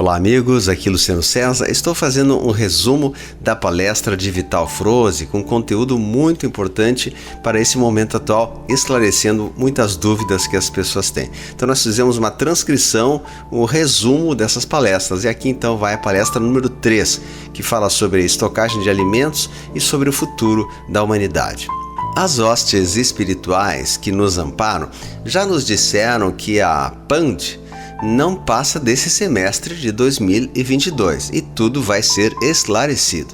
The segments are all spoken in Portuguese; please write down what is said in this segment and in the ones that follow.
Olá amigos, aqui Luciano César. Estou fazendo um resumo da palestra de Vital Froese com conteúdo muito importante para esse momento atual, esclarecendo muitas dúvidas que as pessoas têm. Então nós fizemos uma transcrição, um resumo dessas palestras, e aqui então vai a palestra número 3, que fala sobre estocagem de alimentos e sobre o futuro da humanidade. As hostes espirituais que nos amparam já nos disseram que a PAND não passa desse semestre de 2022 e tudo vai ser esclarecido.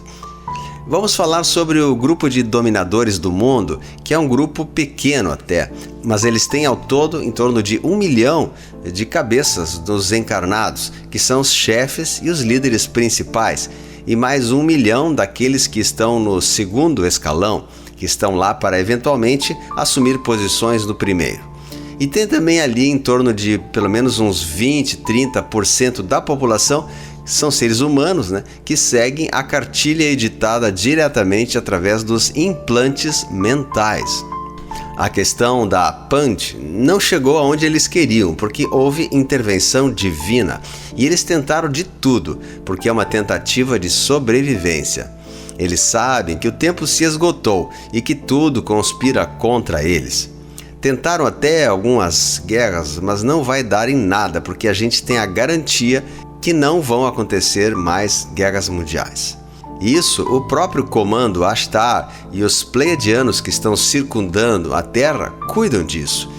Vamos falar sobre o grupo de dominadores do mundo, que é um grupo pequeno até, mas eles têm ao todo em torno de 1 milhão de cabeças dos encarnados, que são os chefes e os líderes principais, e mais 1 milhão daqueles que estão no segundo escalão, que estão lá para eventualmente assumir posições no primeiro. E tem também ali em torno de pelo menos uns 20, 30% da população, são seres humanos, que seguem a cartilha editada diretamente através dos implantes mentais. A questão da PAND não chegou aonde eles queriam, porque houve intervenção divina. E eles tentaram de tudo, porque é uma tentativa de sobrevivência. Eles sabem que o tempo se esgotou e que tudo conspira contra eles. Tentaram até algumas guerras, mas não vai dar em nada, porque a gente tem a garantia que não vão acontecer mais guerras mundiais. Isso, o próprio comando Ashtar e os pleiadianos que estão circundando a Terra cuidam disso.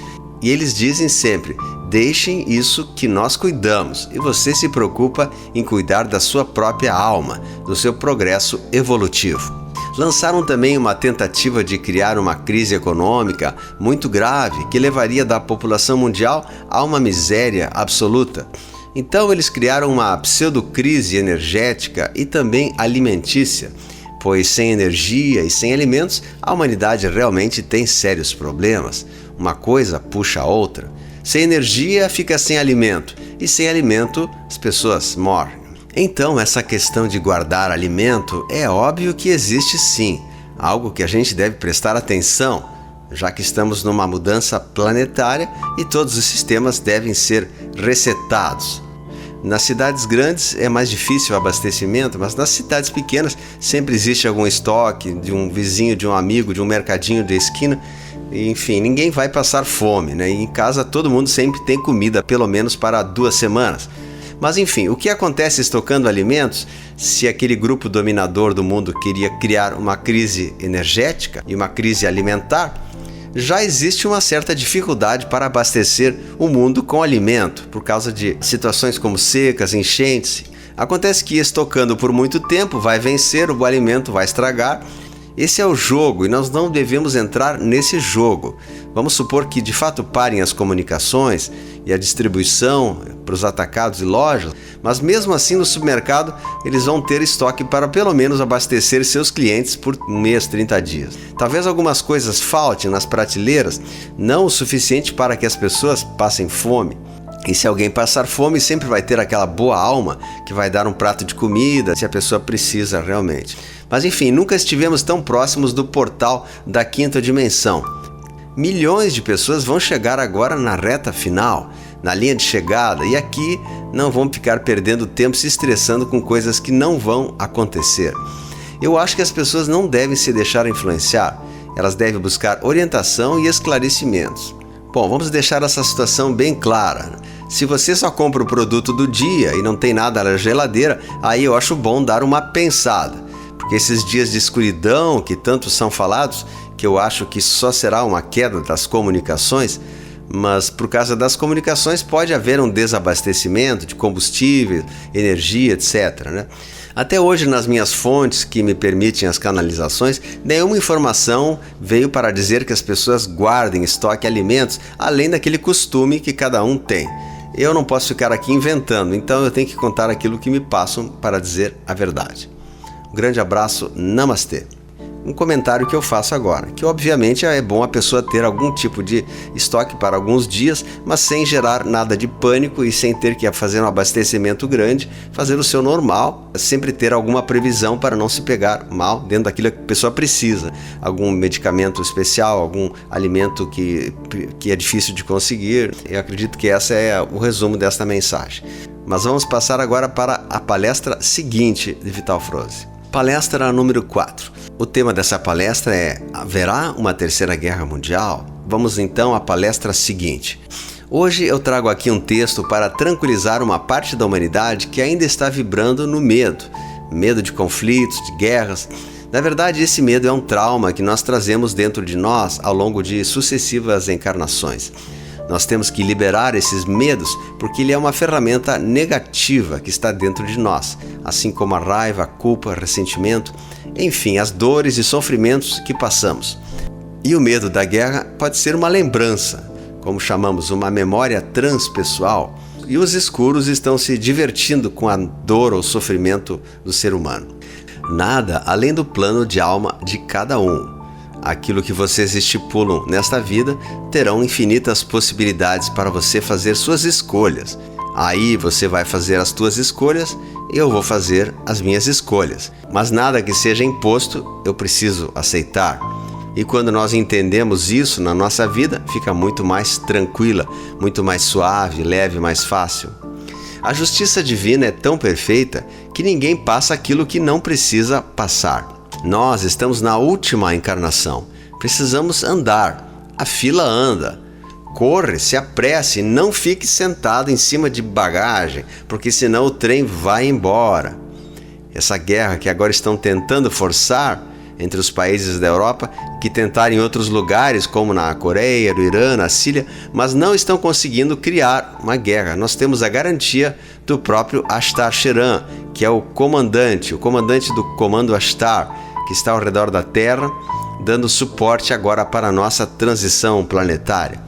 E eles dizem sempre: deixem isso que nós cuidamos, e você se preocupa em cuidar da sua própria alma, do seu progresso evolutivo. Lançaram também uma tentativa de criar uma crise econômica muito grave que levaria da população mundial a uma miséria absoluta. Então eles criaram uma pseudo-crise energética e também alimentícia, pois sem energia e sem alimentos a humanidade realmente tem sérios problemas. Uma coisa puxa a outra. Sem energia fica sem alimento, e sem alimento as pessoas morrem. Então, essa questão de guardar alimento é óbvio que existe sim, algo que a gente deve prestar atenção, já que estamos numa mudança planetária e todos os sistemas devem ser resetados. Nas cidades grandes é mais difícil o abastecimento, mas nas cidades pequenas sempre existe algum estoque de um vizinho, de um amigo, de um mercadinho de esquina. Enfim, ninguém vai passar fome, E em casa todo mundo sempre tem comida, pelo menos para 2 semanas. Mas enfim, o que acontece estocando alimentos, se aquele grupo dominador do mundo queria criar uma crise energética e uma crise alimentar, já existe uma certa dificuldade para abastecer o mundo com alimento, por causa de situações como secas, enchentes. Acontece que estocando por muito tempo vai vencer, o alimento vai estragar. Esse é o jogo e nós não devemos entrar nesse jogo. Vamos supor que de fato parem as comunicações e a distribuição para os atacados e lojas, mas mesmo assim no supermercado eles vão ter estoque para pelo menos abastecer seus clientes por 1 mês, 30 dias. Talvez algumas coisas faltem nas prateleiras, não o suficiente para que as pessoas passem fome. E se alguém passar fome, sempre vai ter aquela boa alma que vai dar um prato de comida se a pessoa precisa realmente. Mas enfim, nunca estivemos tão próximos do portal da 5ª dimensão. Milhões de pessoas vão chegar agora na reta final, na linha de chegada, e aqui não vão ficar perdendo tempo se estressando com coisas que não vão acontecer. Eu acho que as pessoas não devem se deixar influenciar, elas devem buscar orientação e esclarecimentos. Bom, vamos deixar essa situação bem clara. Se você só compra o produto do dia e não tem nada na geladeira, aí eu acho bom dar uma pensada. Porque esses dias de escuridão que tanto são falados, que eu acho que só será uma queda das comunicações, mas por causa das comunicações pode haver um desabastecimento de combustível, energia, etc. Até hoje, nas minhas fontes que me permitem as canalizações, nenhuma informação veio para dizer que as pessoas guardem estoque de alimentos, além daquele costume que cada um tem. Eu não posso ficar aqui inventando, então eu tenho que contar aquilo que me passam para dizer a verdade. Um grande abraço, namastê. Um comentário que eu faço agora, que obviamente é bom a pessoa ter algum tipo de estoque para alguns dias, mas sem gerar nada de pânico e sem ter que fazer um abastecimento grande, fazer o seu normal, sempre ter alguma previsão para não se pegar mal dentro daquilo que a pessoa precisa, algum medicamento especial, algum alimento que é difícil de conseguir. Eu acredito que esse é o resumo desta mensagem. Mas vamos passar agora para a palestra seguinte de Vital Froese. Palestra número 4. O tema dessa palestra é: haverá uma terceira guerra mundial? Vamos então à palestra seguinte. Hoje eu trago aqui um texto para tranquilizar uma parte da humanidade que ainda está vibrando no medo. Medo de conflitos, de guerras. Na verdade, esse medo é um trauma que nós trazemos dentro de nós ao longo de sucessivas encarnações. Nós temos que liberar esses medos porque ele é uma ferramenta negativa que está dentro de nós, assim como a raiva, a culpa, o ressentimento, enfim, as dores e sofrimentos que passamos. E o medo da guerra pode ser uma lembrança, como chamamos, uma memória transpessoal, e os escuros estão se divertindo com a dor ou sofrimento do ser humano. Nada além do plano de alma de cada um. Aquilo que vocês estipulam nesta vida terão infinitas possibilidades para você fazer suas escolhas. Aí você vai fazer as tuas escolhas e eu vou fazer as minhas escolhas. Mas nada que seja imposto eu preciso aceitar. E quando nós entendemos isso na nossa vida, fica muito mais tranquila, muito mais suave, leve, mais fácil. A justiça divina é tão perfeita que ninguém passa aquilo que não precisa passar. Nós estamos na última encarnação. Precisamos andar. A fila anda. Corre, se apresse, não fique sentado em cima de bagagem, porque senão o trem vai embora. Essa guerra que agora estão tentando forçar entre os países da Europa, que tentaram em outros lugares, como na Coreia, no Irã, na Síria, mas não estão conseguindo criar uma guerra. Nós temos a garantia do próprio Ashtar Sheran, que é o comandante do Comando Ashtar, que está ao redor da Terra, dando suporte agora para a nossa transição planetária.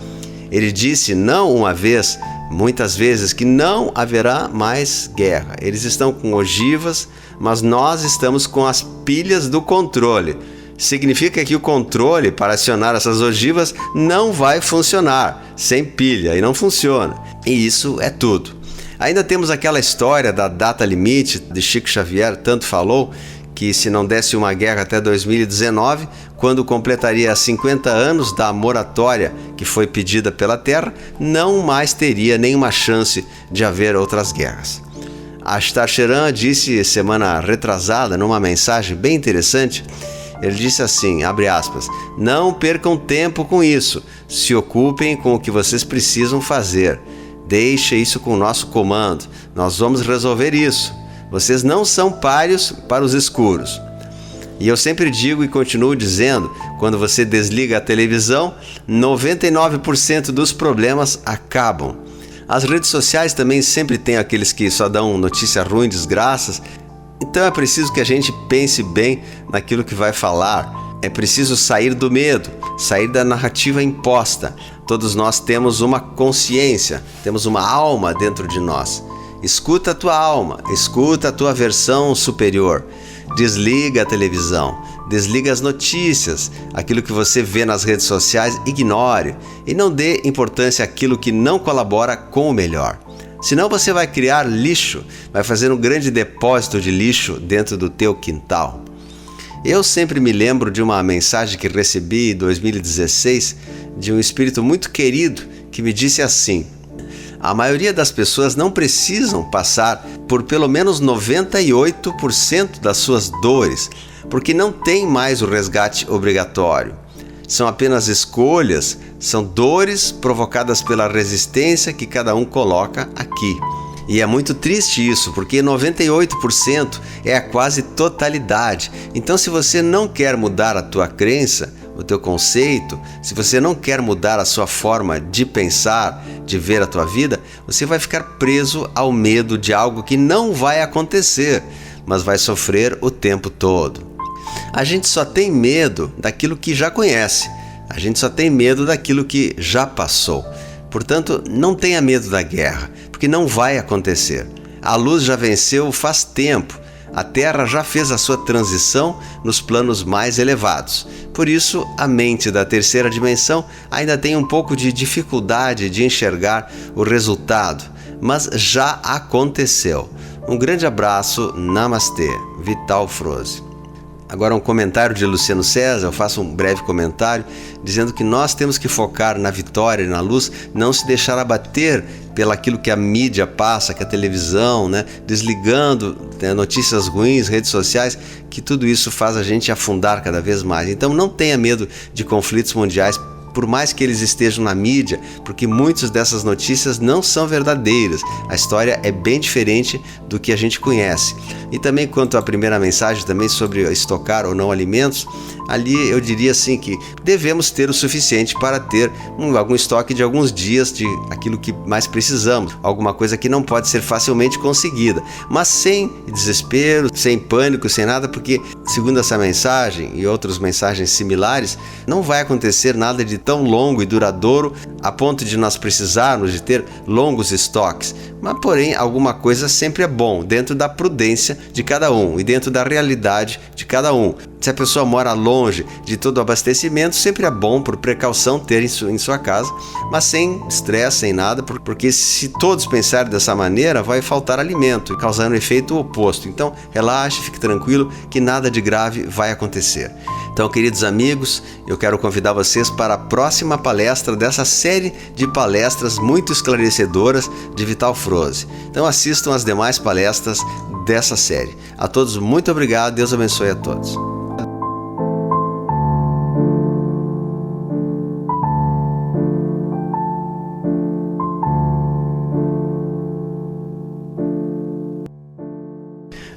Ele disse não uma vez, muitas vezes, que não haverá mais guerra. Eles estão com ogivas, mas nós estamos com as pilhas do controle. Significa que o controle para acionar essas ogivas não vai funcionar sem pilha, e não funciona. E isso é tudo. Ainda temos aquela história da data limite de Chico Xavier, tanto falou, que se não desse uma guerra até 2019, quando completaria 50 anos da moratória que foi pedida pela Terra, não mais teria nenhuma chance de haver outras guerras. Ashtar Sheran disse semana retrasada, numa mensagem bem interessante, ele disse assim, abre aspas, não percam tempo com isso, se ocupem com o que vocês precisam fazer, deixe isso com o nosso comando, nós vamos resolver isso. Vocês não são páreos para os escuros. E eu sempre digo e continuo dizendo, quando você desliga a televisão, 99% dos problemas acabam. As redes sociais também sempre tem aqueles que só dão notícia ruim, desgraças. Então é preciso que a gente pense bem naquilo que vai falar. É preciso sair do medo, sair da narrativa imposta. Todos nós temos uma consciência, temos uma alma dentro de nós. Escuta a tua alma, escuta a tua versão superior. Desliga a televisão, desliga as notícias, aquilo que você vê nas redes sociais, ignore e não dê importância àquilo que não colabora com o melhor. Senão você vai criar lixo, vai fazer um grande depósito de lixo dentro do teu quintal. Eu sempre me lembro de uma mensagem que recebi em 2016 de um espírito muito querido que me disse assim: a maioria das pessoas não precisam passar por pelo menos 98% das suas dores, porque não tem mais o resgate obrigatório. São apenas escolhas, são dores provocadas pela resistência que cada um coloca aqui. E é muito triste isso, porque 98% é a quase totalidade. Então, se você não quer mudar a tua crença, o teu conceito, se você não quer mudar a sua forma de pensar, de ver a tua vida, você vai ficar preso ao medo de algo que não vai acontecer, mas vai sofrer o tempo todo. A gente só tem medo daquilo que já conhece, a gente só tem medo daquilo que já passou. Portanto, não tenha medo da guerra, porque não vai acontecer. A luz já venceu faz tempo. A Terra já fez a sua transição nos planos mais elevados. Por isso, a mente da terceira dimensão ainda tem um pouco de dificuldade de enxergar o resultado, mas já aconteceu. Um grande abraço, Namastê, Vital Froese. Agora, um comentário de Luciano César, eu faço um breve comentário, dizendo que nós temos que focar na vitória e na luz, não se deixar abater pelaquilo que a mídia passa, que a televisão, né, desligando notícias ruins, redes sociais, que tudo isso faz a gente afundar cada vez mais. Então não tenha medo de conflitos mundiais, por mais que eles estejam na mídia, porque muitas dessas notícias não são verdadeiras. A história é bem diferente do que a gente conhece. E também quanto à primeira mensagem também sobre estocar ou não alimentos, ali eu diria assim que devemos ter o suficiente para ter algum estoque de alguns dias de aquilo que mais precisamos, alguma coisa que não pode ser facilmente conseguida, mas sem desespero, sem pânico, sem nada, porque segundo essa mensagem e outras mensagens similares, não vai acontecer nada de tão longo e duradouro a ponto de nós precisarmos de ter longos estoques, mas porém alguma coisa sempre é bom, dentro da prudência de cada um e dentro da realidade de cada um. Se a pessoa mora longe de todo o abastecimento, sempre é bom, por precaução, ter em sua casa, mas sem estresse, sem nada, porque se todos pensarem dessa maneira, vai faltar alimento, causando um efeito oposto. Então, relaxe, fique tranquilo, que nada de grave vai acontecer. Então, queridos amigos, eu quero convidar vocês para a próxima palestra dessa série de palestras muito esclarecedoras de Vital Froze. Então, assistam as demais palestras dessa série. A todos, muito obrigado. Deus abençoe a todos.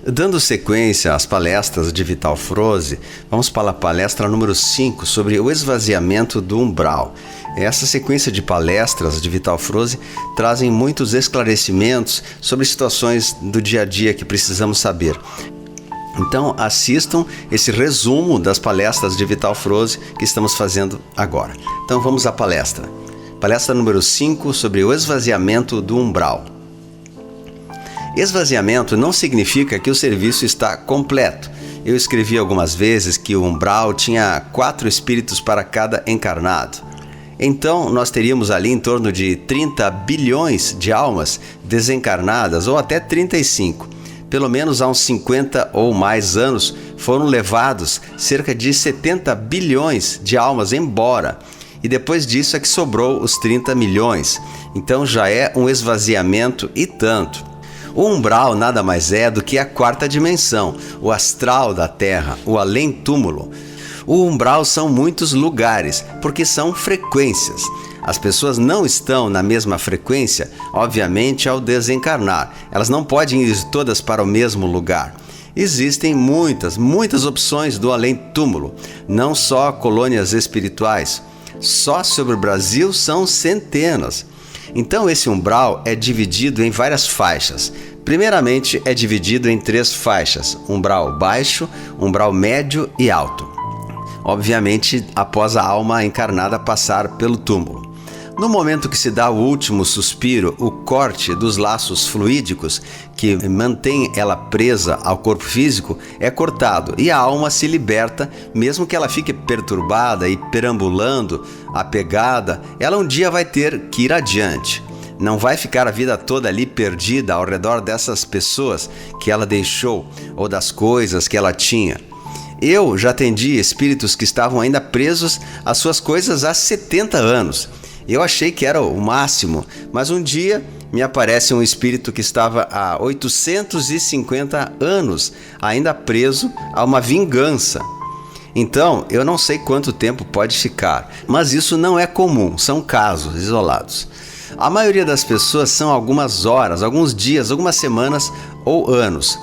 Dando sequência às palestras de Vital Froze, vamos para a palestra número 5 sobre o esvaziamento do umbral. Essa sequência de palestras de Vital Froze trazem muitos esclarecimentos sobre situações do dia a dia que precisamos saber. Então assistam esse resumo das palestras de Vital Froze que estamos fazendo agora. Então vamos à palestra. Palestra número 5 sobre o esvaziamento do umbral. Esvaziamento não significa que o serviço está completo. Eu escrevi algumas vezes que o umbral tinha 4 espíritos para cada encarnado. Então nós teríamos ali em torno de 30 bilhões de almas desencarnadas, ou até 35. Pelo menos há uns 50 ou mais anos foram levados cerca de 70 bilhões de almas embora. E depois disso é que sobrou os 30 milhões. Então já é um esvaziamento e tanto. O umbral nada mais é do que a 4ª dimensão, o astral da Terra, o além-túmulo. O umbral são muitos lugares, porque são frequências. As pessoas não estão na mesma frequência, obviamente, ao desencarnar. Elas não podem ir todas para o mesmo lugar. Existem muitas opções do além-túmulo, não só colônias espirituais. Só sobre o Brasil são centenas. Então esse umbral é dividido em várias faixas. Primeiramente é dividido em 3 faixas, umbral baixo, umbral médio e alto. Obviamente após a alma encarnada passar pelo túmulo. No momento que se dá o último suspiro, o corte dos laços fluídicos que mantém ela presa ao corpo físico é cortado e a alma se liberta, mesmo que ela fique perturbada e perambulando, apegada, ela um dia vai ter que ir adiante. Não vai ficar a vida toda ali perdida ao redor dessas pessoas que ela deixou ou das coisas que ela tinha. Eu já atendi espíritos que estavam ainda presos às suas coisas há 70 anos. Eu achei que era o máximo, mas um dia me aparece um espírito que estava há 850 anos ainda preso a uma vingança. Então, eu não sei quanto tempo pode ficar, mas isso não é comum, são casos isolados. A maioria das pessoas são algumas horas, alguns dias, algumas semanas ou anos.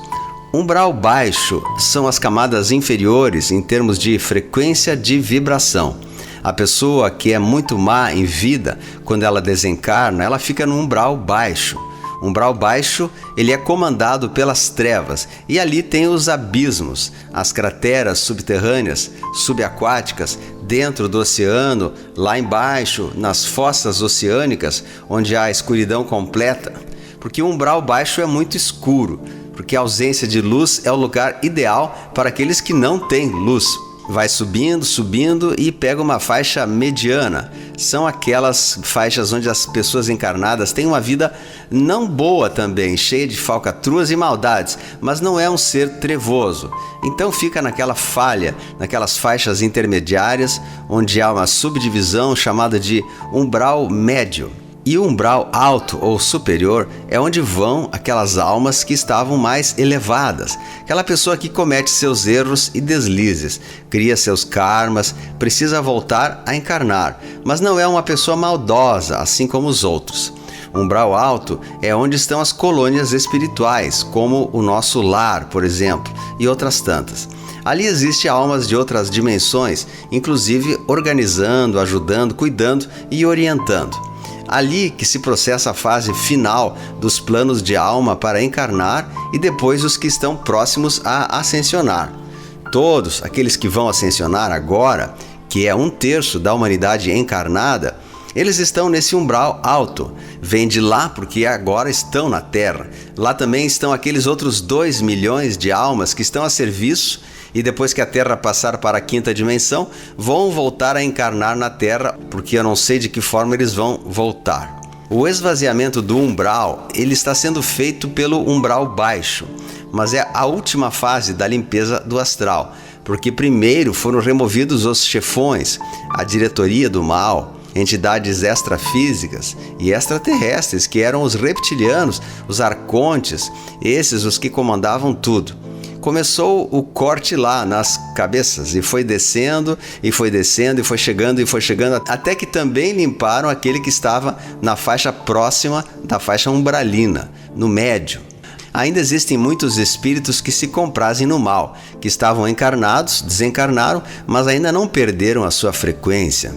Umbral baixo são as camadas inferiores em termos de frequência de vibração. A pessoa que é muito má em vida, quando ela desencarna, ela fica no umbral baixo. O umbral baixo, ele é comandado pelas trevas e ali tem os abismos, as crateras subterrâneas, subaquáticas, dentro do oceano, lá embaixo, nas fossas oceânicas, onde há escuridão completa. Porque o umbral baixo é muito escuro, porque a ausência de luz é o lugar ideal para aqueles que não têm luz. vai subindo, subindo e pega uma faixa mediana. São aquelas faixas onde as pessoas encarnadas têm uma vida não boa também, cheia de falcatruas e maldades, mas não é um ser trevoso. Então fica naquela falha, naquelas faixas intermediárias, onde há uma subdivisão chamada de umbral médio. E o umbral alto ou superior é onde vão aquelas almas que estavam mais elevadas. Aquela pessoa que comete seus erros e deslizes, cria seus karmas, precisa voltar a encarnar, mas não é uma pessoa maldosa, assim como os outros. O umbral alto é onde estão as colônias espirituais, como o nosso lar, por exemplo, e outras tantas. Ali existem almas de outras dimensões, inclusive organizando, ajudando, cuidando e orientando. Ali que se processa a fase final dos planos de alma para encarnar e depois os que estão próximos a ascensionar. Todos aqueles que vão ascensionar agora, que é 1/3 da humanidade encarnada, eles estão nesse umbral alto. Vêm de lá porque agora estão na Terra. Lá também estão aqueles outros 2 milhões de almas que estão a serviço e depois que a Terra passar para a 5ª dimensão, vão voltar a encarnar na Terra, porque eu não sei de que forma eles vão voltar. O esvaziamento do umbral, ele está sendo feito pelo umbral baixo, mas é a última fase da limpeza do astral, porque primeiro foram removidos os chefões, a diretoria do mal, entidades extrafísicas e extraterrestres, que eram os reptilianos, os arcontes, esses os que comandavam tudo. Começou o corte lá nas cabeças e foi descendo, e foi descendo, e foi chegando, até que também limparam aquele que estava na faixa próxima da faixa umbralina, no médio. Ainda existem muitos espíritos que se comprazem no mal, que estavam encarnados, desencarnaram, mas ainda não perderam a sua frequência.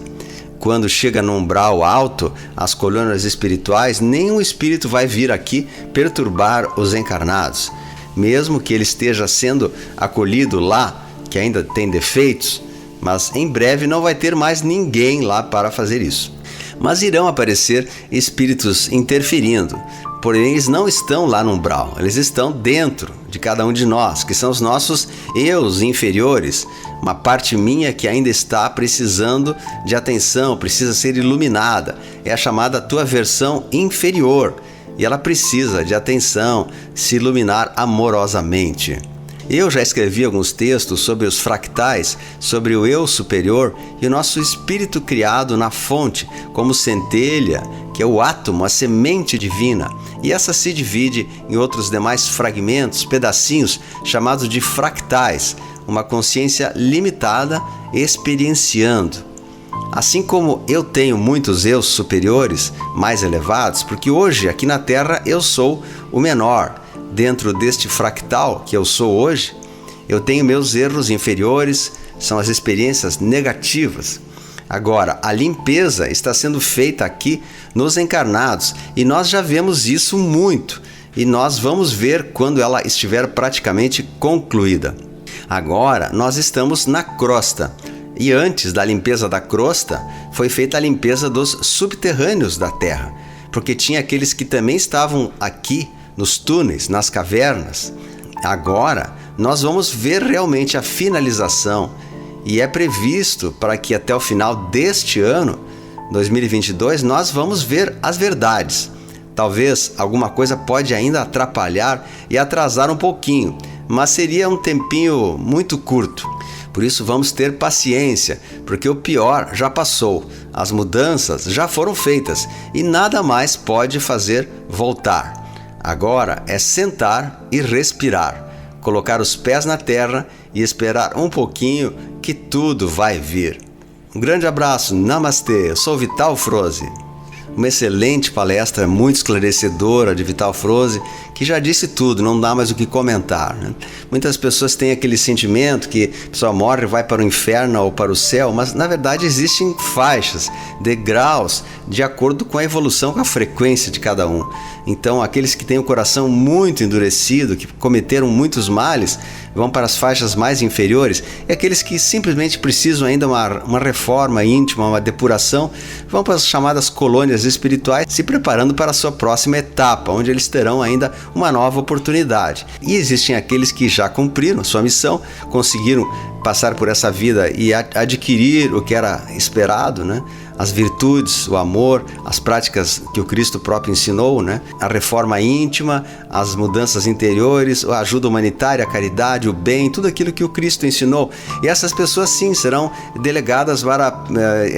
Quando chega no umbral alto, as colônias espirituais, nenhum espírito vai vir aqui perturbar os encarnados. Mesmo que ele esteja sendo acolhido lá, que ainda tem defeitos, mas em breve não vai ter mais ninguém lá para fazer isso. Mas irão aparecer espíritos interferindo, porém eles não estão lá no umbral, eles estão dentro de cada um de nós, que são os nossos eus inferiores, uma parte minha que ainda está precisando de atenção, precisa ser iluminada, é a chamada tua versão inferior. E ela precisa de atenção, se iluminar amorosamente. Eu já escrevi alguns textos sobre os fractais, sobre o eu superior e o nosso espírito criado na fonte, como centelha, que é o átomo, a semente divina. E essa se divide em outros demais fragmentos, pedacinhos, chamados de fractais, uma consciência limitada experienciando. Assim como eu tenho muitos eus superiores, mais elevados, porque hoje aqui na Terra eu sou o menor. Dentro deste fractal que eu sou hoje, eu tenho meus erros inferiores, são as experiências negativas. Agora, a limpeza está sendo feita aqui nos encarnados e nós já vemos isso muito e nós vamos ver quando ela estiver praticamente concluída. Agora, nós estamos na crosta. E antes da limpeza da crosta, foi feita a limpeza dos subterrâneos da Terra, porque tinha aqueles que também estavam aqui, nos túneis, nas cavernas. Agora, nós vamos ver realmente a finalização, e é previsto para que até o final deste ano, 2022, nós vamos ver as verdades. Talvez alguma coisa pode ainda atrapalhar e atrasar um pouquinho, mas seria um tempinho muito curto. Por isso vamos ter paciência, porque o pior já passou, as mudanças já foram feitas e nada mais pode fazer voltar. Agora é sentar e respirar, colocar os pés na terra e esperar um pouquinho que tudo vai vir. Um grande abraço, namastê, eu sou Vital Froze. Uma excelente palestra, muito esclarecedora de Vital Froze, que já disse tudo, não dá mais o que comentar, né? Muitas pessoas têm aquele sentimento que a pessoa morre e vai para o inferno ou para o céu, mas na verdade existem faixas, degraus, de acordo com a evolução, com a frequência de cada um. Então aqueles que têm o coração muito endurecido, que cometeram muitos males, vão para as faixas mais inferiores, e aqueles que simplesmente precisam ainda uma reforma íntima, uma depuração, vão para as chamadas colônias espirituais, se preparando para a sua próxima etapa, onde eles terão ainda uma nova oportunidade. E existem aqueles que já cumpriram a sua missão, conseguiram passar por essa vida e adquirir o que era esperado, né? As virtudes, o amor, as práticas que o Cristo próprio ensinou, né? A reforma íntima, as mudanças interiores, a ajuda humanitária, a caridade, o bem, tudo aquilo que o Cristo ensinou. E essas pessoas sim serão delegadas para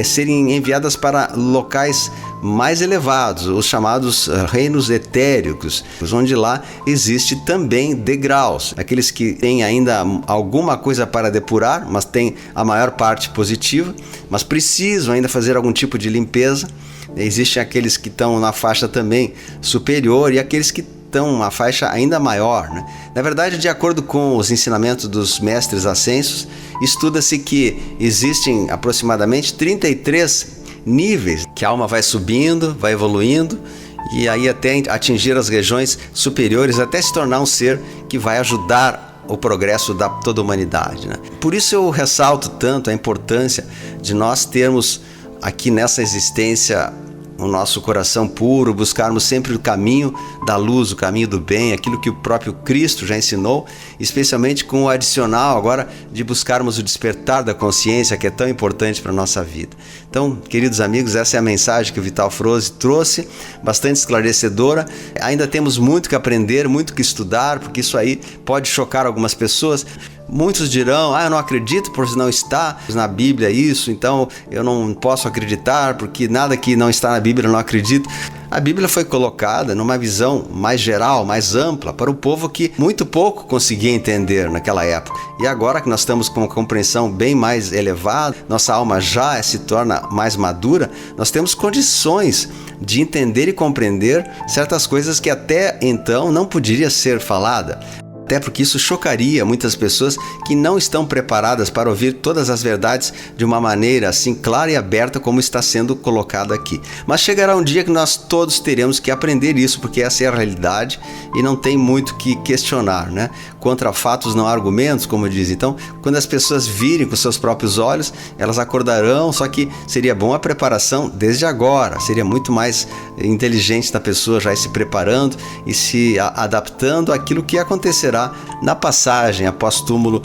serem enviadas para locais mais elevados, os chamados reinos etéricos, onde lá existe também degraus. Aqueles que têm ainda alguma coisa para depurar, mas têm a maior parte positiva, mas precisam ainda fazer algum tipo de limpeza. Existem aqueles que estão na faixa também superior e aqueles que estão na faixa ainda maior, né? Na verdade, de acordo com os ensinamentos dos mestres ascensos, estuda-se que existem aproximadamente 33 níveis que a alma vai subindo, vai evoluindo e aí até atingir as regiões superiores, até se tornar um ser que vai ajudar o progresso da toda a humanidade, né? Por isso eu ressalto tanto a importância de nós termos aqui nessa existência o nosso coração puro, buscarmos sempre o caminho da luz, o caminho do bem, aquilo que o próprio Cristo já ensinou, especialmente com o adicional agora de buscarmos o despertar da consciência, que é tão importante para a nossa vida. Então, queridos amigos, essa é a mensagem que o Vital Froese trouxe, bastante esclarecedora. Ainda temos muito que aprender, muito que estudar, porque isso aí pode chocar algumas pessoas. Muitos dirão, eu não acredito por não está na Bíblia isso, então eu não posso acreditar porque nada que não está na Bíblia eu não acredito. A Bíblia foi colocada numa visão mais geral, mais ampla, para o povo que muito pouco conseguia entender naquela época. E agora que nós estamos com uma compreensão bem mais elevada, nossa alma já se torna mais madura, nós temos condições de entender e compreender certas coisas que até então não poderia ser falada. Até porque isso chocaria muitas pessoas que não estão preparadas para ouvir todas as verdades de uma maneira assim clara e aberta como está sendo colocado aqui. Mas chegará um dia que nós todos teremos que aprender isso, porque essa é a realidade e não tem muito que questionar, né? Contra fatos não há argumentos, como diz. Então, quando as pessoas virem com seus próprios olhos, elas acordarão, só que seria bom a preparação desde agora. Seria muito mais inteligente da pessoa já ir se preparando e se adaptando àquilo que acontecerá na passagem após túmulo.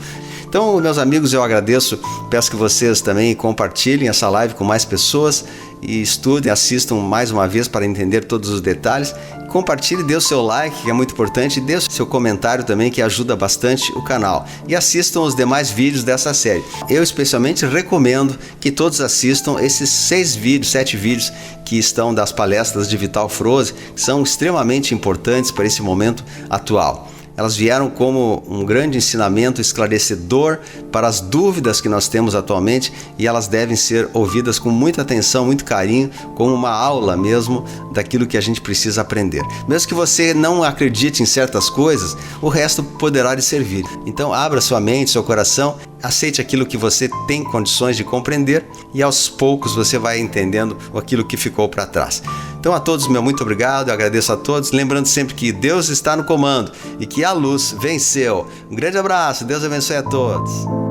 Então, meus amigos, eu agradeço, peço que vocês também compartilhem essa live com mais pessoas e estudem, assistam mais uma vez para entender todos os detalhes. Compartilhe, dê o seu like, que é muito importante, e dê o seu comentário também, que ajuda bastante o canal. E assistam os demais vídeos dessa série. Eu especialmente recomendo que todos assistam esses 7 vídeos que estão das palestras de Vital Froese, que são extremamente importantes para esse momento atual. Elas vieram como um grande ensinamento esclarecedor para as dúvidas que nós temos atualmente e elas devem ser ouvidas com muita atenção, muito carinho, como uma aula mesmo daquilo que a gente precisa aprender. Mesmo que você não acredite em certas coisas, o resto poderá lhe servir. Então abra sua mente, seu coração, aceite aquilo que você tem condições de compreender e aos poucos você vai entendendo aquilo que ficou para trás. Então a todos, meu muito obrigado, eu agradeço a todos, lembrando sempre que Deus está no comando e que a luz venceu. Um grande abraço, Deus abençoe a todos.